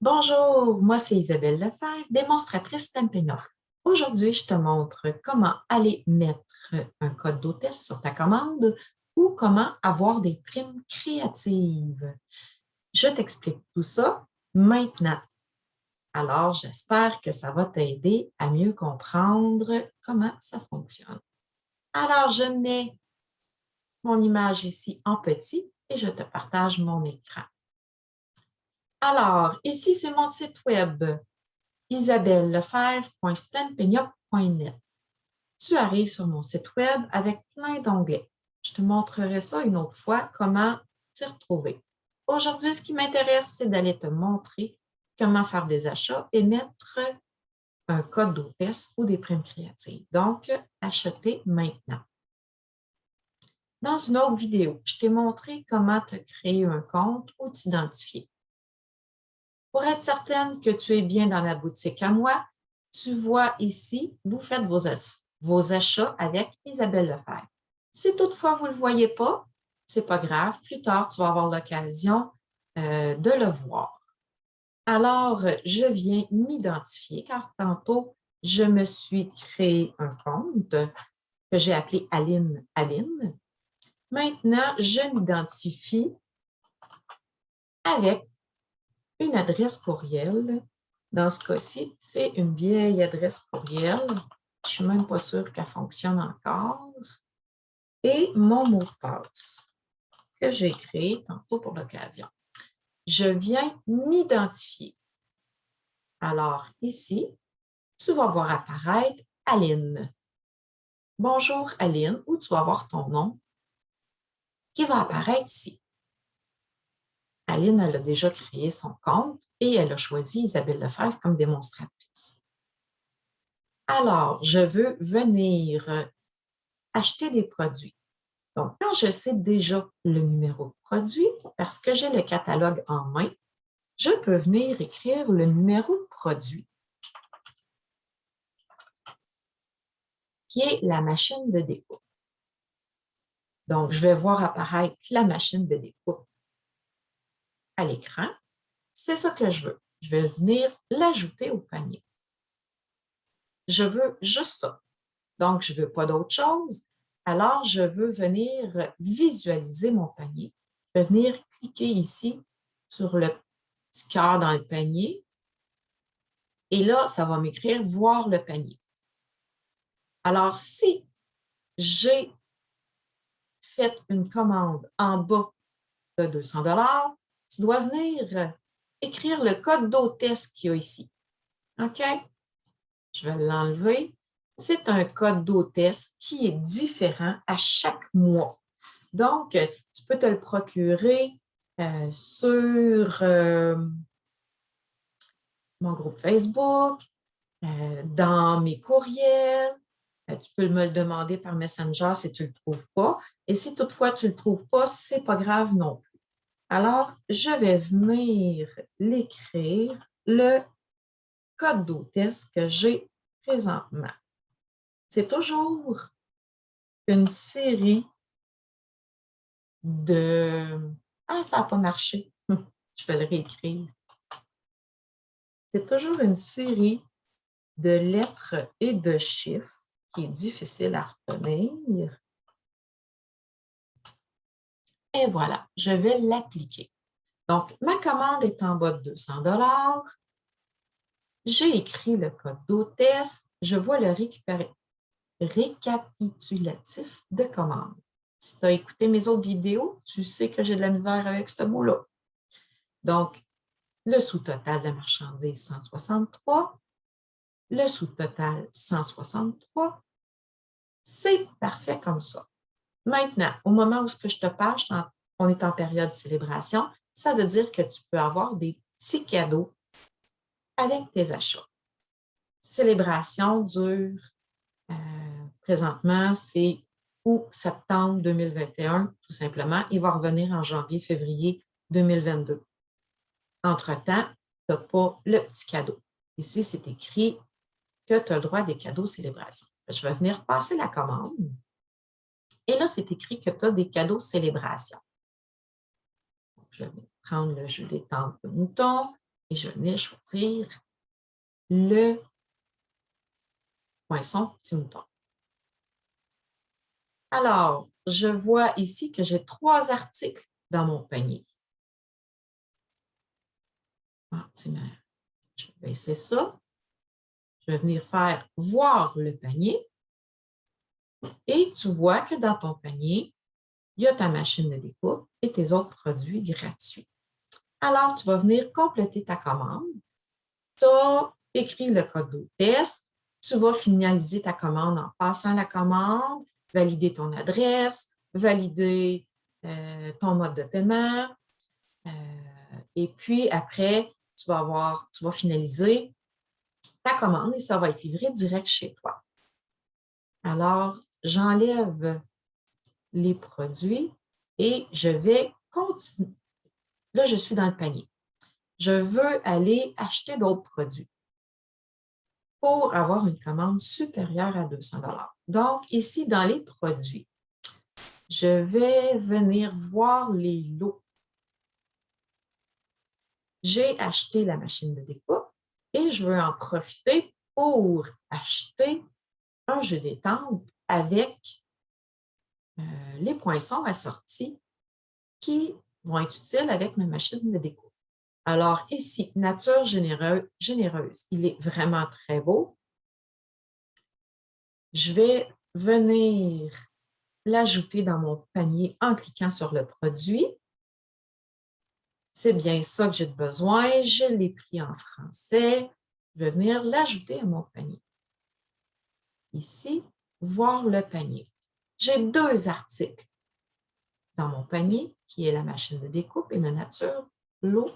Bonjour, moi c'est Isabelle Lefebvre, démonstratrice Stampin' Up. Aujourd'hui, je te montre comment aller mettre un code d'hôtesse sur ta commande ou comment avoir des primes créatives. Je t'explique tout ça maintenant. Alors, j'espère que ça va t'aider à mieux comprendre comment ça fonctionne. Alors, je mets mon image ici en petit et je te partage mon écran. Alors, ici, c'est mon site web. isabellefebvre.stampin'up.net. Tu arrives sur mon site web avec plein d'onglets. Je te montrerai ça une autre fois, comment t'y retrouver. Aujourd'hui, ce qui m'intéresse, c'est d'aller te montrer comment faire des achats et mettre un code d'hôtesse ou des primes créatives. Donc, acheter maintenant. Dans une autre vidéo, je t'ai montré comment te créer un compte ou t'identifier. Pour être certaine que tu es bien dans la boutique à moi, tu vois ici, vous faites vos achats avec Isabelle Lefebvre. Si toutefois vous ne le voyez pas, ce n'est pas grave. Plus tard, tu vas avoir l'occasion de le voir. Alors, je viens m'identifier car tantôt, je me suis créé un compte que j'ai appelé Aline Aline. Maintenant, je m'identifie avec une adresse courriel. Dans ce cas-ci, c'est une vieille adresse courriel. Je ne suis même pas sûre qu'elle fonctionne encore. Et mon mot de passe que j'ai créé tantôt pour l'occasion. Je viens m'identifier. Alors, ici, tu vas voir apparaître Aline. Bonjour Aline, ou tu vas voir ton nom qui va apparaître ici. Aline, elle a déjà créé son compte et elle a choisi Isabelle Lefebvre comme démonstratrice. Alors, je veux venir acheter des produits. Donc, quand je sais déjà le numéro de produit, parce que j'ai le catalogue en main, je peux venir écrire le numéro de produit, qui est la machine de découpe. Donc, je vais voir apparaître la machine de découpe à l'écran. C'est ça que je veux. Je vais venir l'ajouter au panier. Je veux juste ça. Donc, je ne veux pas d'autre chose. Alors, je veux venir visualiser mon panier. Je vais venir cliquer ici sur le petit cœur dans le panier. Et là, ça va m'écrire « Voir le panier ». Alors, si j'ai fait une commande en bas de 200 $, tu dois venir écrire le code d'hôtesse qu'il y a ici. OK? Je vais l'enlever. C'est un code d'hôtesse qui est différent à chaque mois. Donc, tu peux te le procurer sur mon groupe Facebook, dans mes courriels. Tu peux me le demander par Messenger si tu ne le trouves pas. Et si toutefois tu ne le trouves pas, ce n'est pas grave non plus. Alors, je vais venir l'écrire, le code d'hôtesse que j'ai présentement. C'est toujours une série de... Ah, ça n'a pas marché. Je vais le réécrire. C'est toujours une série de lettres et de chiffres qui est difficile à retenir. Et voilà, je vais l'appliquer. Donc, ma commande est en bas de 200 $. J'ai écrit le code d'hôtesse. Je vois le récapitulatif de commande. Si tu as écouté mes autres vidéos, tu sais que j'ai de la misère avec ce mot-là. Donc, le sous-total de la marchandise, 163. Le sous-total, 163. C'est parfait comme ça. Maintenant, au moment où je te parle, on est en période de célébration, ça veut dire que tu peux avoir des petits cadeaux avec tes achats. Célébration dure présentement, c'est août-septembre 2021, tout simplement. Il va revenir en janvier-février 2022. Entre-temps, tu n'as pas le petit cadeau. Ici, c'est écrit que tu as le droit à des cadeaux célébration. Je vais venir passer la commande. Et là, c'est écrit que tu as des cadeaux célébration. Je vais prendre le jeu des tentes de mouton. et je vais venir choisir le poinçon petit mouton. Alors, je vois ici que j'ai 3 articles dans mon panier. Ah, je vais baisser ça. Je vais venir faire voir le panier et tu vois que dans ton panier, il y a ta machine de découpe et tes autres produits gratuits. Alors, tu vas venir compléter ta commande. Tu as écrit le code d'hôtesse. Tu vas finaliser ta commande en passant la commande, valider ton adresse, valider ton mode de paiement. Et puis, après, tu vas finaliser ta commande et ça va être livré direct chez toi. Alors, j'enlève les produits et je vais continuer. Là, je suis dans le panier. Je veux aller acheter d'autres produits pour avoir une commande supérieure à 200 $. Donc, ici, dans les produits, je vais venir voir les lots. J'ai acheté la machine de découpe et je veux en profiter pour acheter un jeu d'étampe avec les poinçons assortis qui vont être utiles avec ma machine de découpe. Alors ici, nature généreuse, il est vraiment très beau. Je vais venir l'ajouter dans mon panier en cliquant sur le produit. C'est bien ça que j'ai besoin. Je l'ai pris en français. Je vais venir l'ajouter à mon panier. Ici, voir le panier. J'ai 2 articles dans mon panier, qui est la machine de découpe et la nature, l'eau,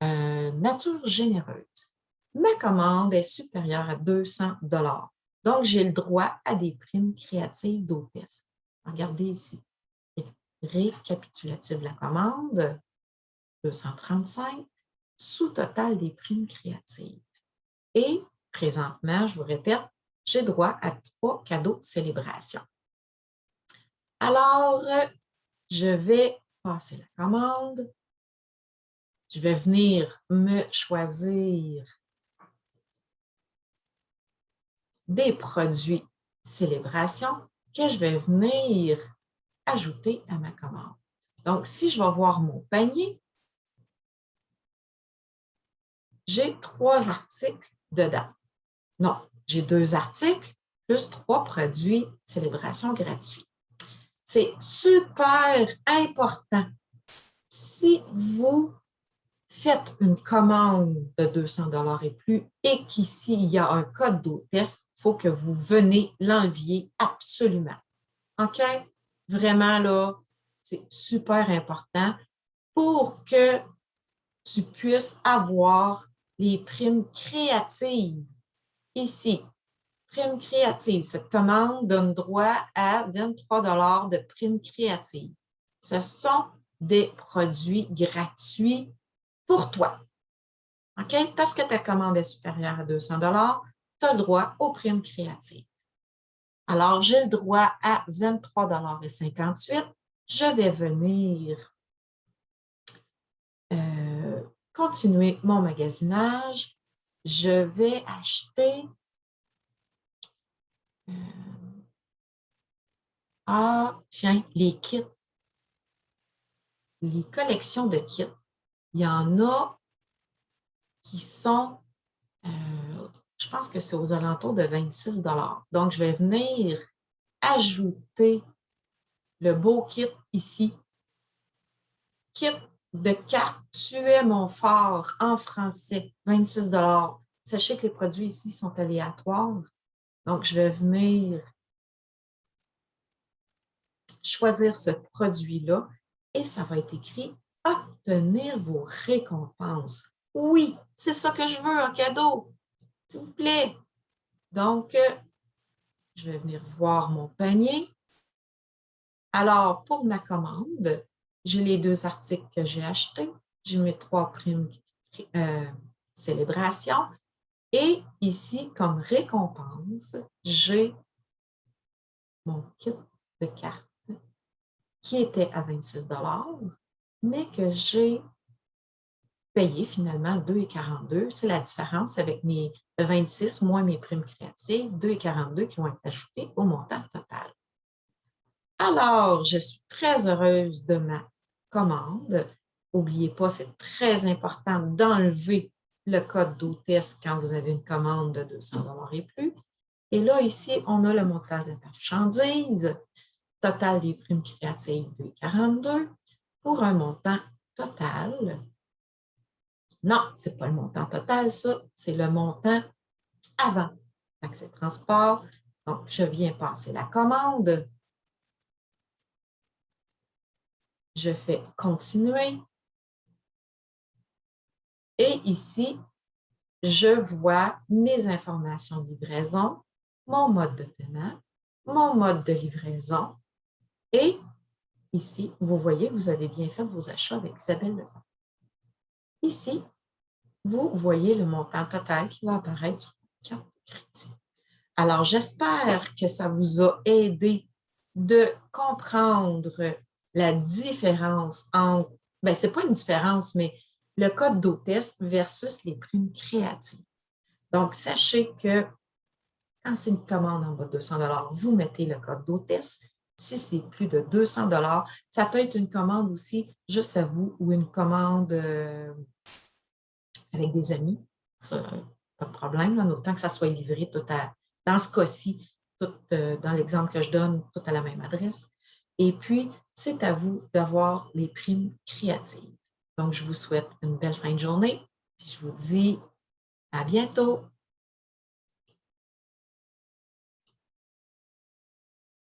nature généreuse. Ma commande est supérieure à 200 $. Donc, j'ai le droit à des primes créatives d'hôtesse. Regardez ici. Récapitulatif de la commande, 235, sous-total des primes créatives. Et présentement, je vous répète, j'ai droit à 3 cadeaux de célébration. Alors, je vais passer la commande. Je vais venir me choisir des produits célébration que je vais venir ajouter à ma commande. Donc, si je vais voir mon panier, j'ai 3 articles dedans. Non, j'ai 2 articles plus 3 produits célébration gratuits. C'est super important. Si vous faites une commande de 200 $ et plus et qu'ici, il y a un code d'hôtesse, il faut que vous venez l'enlever absolument. OK? Vraiment, là, c'est super important pour que tu puisses avoir les primes créatives ici. Primes créatives. Cette commande donne droit à 23 $ de primes créatives. Ce sont des produits gratuits pour toi. OK? Parce que ta commande est supérieure à 200 $, tu as le droit aux primes créatives. Alors, j'ai le droit à 23,58 $. Je vais venir continuer mon magasinage. Je vais acheter tiens, les kits, les collections de kits. Il y en a qui sont, je pense que c'est aux alentours de 26 $. Donc, je vais venir ajouter le beau kit ici. Kit de cartes Tu es mon fort en français, 26 $. Sachez que les produits ici sont aléatoires. Donc, je vais venir choisir ce produit-là et ça va être écrit « Obtenir vos récompenses ». Oui, c'est ça que je veux, un cadeau, s'il vous plaît. Donc, je vais venir voir mon panier. Alors, pour ma commande, j'ai les 2 articles que j'ai achetés. J'ai mes 3 primes célébration. Et ici, comme récompense, j'ai mon kit de cartes qui était à 26 $, mais que j'ai payer finalement 2,42. C'est la différence avec mes 26 moins mes primes créatives, 2,42 qui vont être ajoutés au montant total. Alors, je suis très heureuse de ma commande. N'oubliez pas, c'est très important d'enlever le code d'hôtesse quand vous avez une commande de 200 $ et plus. Et là, ici, on a le montant de la marchandise, total des primes créatives 2,42 pour un montant total. Non, ce n'est pas le montant total, ça, c'est le montant avant taxe et transport. Donc, je viens passer la commande. Je fais continuer. Et ici, je vois mes informations de livraison, mon mode de paiement, mon mode de livraison. Et ici, vous voyez, vous avez bien fait vos achats avec Isabelle Lefebvre. Ici, vous voyez le montant total qui va apparaître sur votre carte de crédit. Alors, j'espère que ça vous a aidé de comprendre la différence entre, bien, ce n'est pas une différence, mais le code d'hôtesse versus les primes créatives. Donc, sachez que quand c'est une commande en bas de 200 $, vous mettez le code d'hôtesse. Si c'est plus de 200 $, ça peut être une commande aussi juste à vous ou une commande avec des amis. Ça, pas de problème, en autant que ça soit livré tout à, dans ce cas-ci, dans l'exemple que je donne, tout à la même adresse. Et puis, c'est à vous d'avoir les primes créatives. Donc, je vous souhaite une belle fin de journée. Puis je vous dis à bientôt.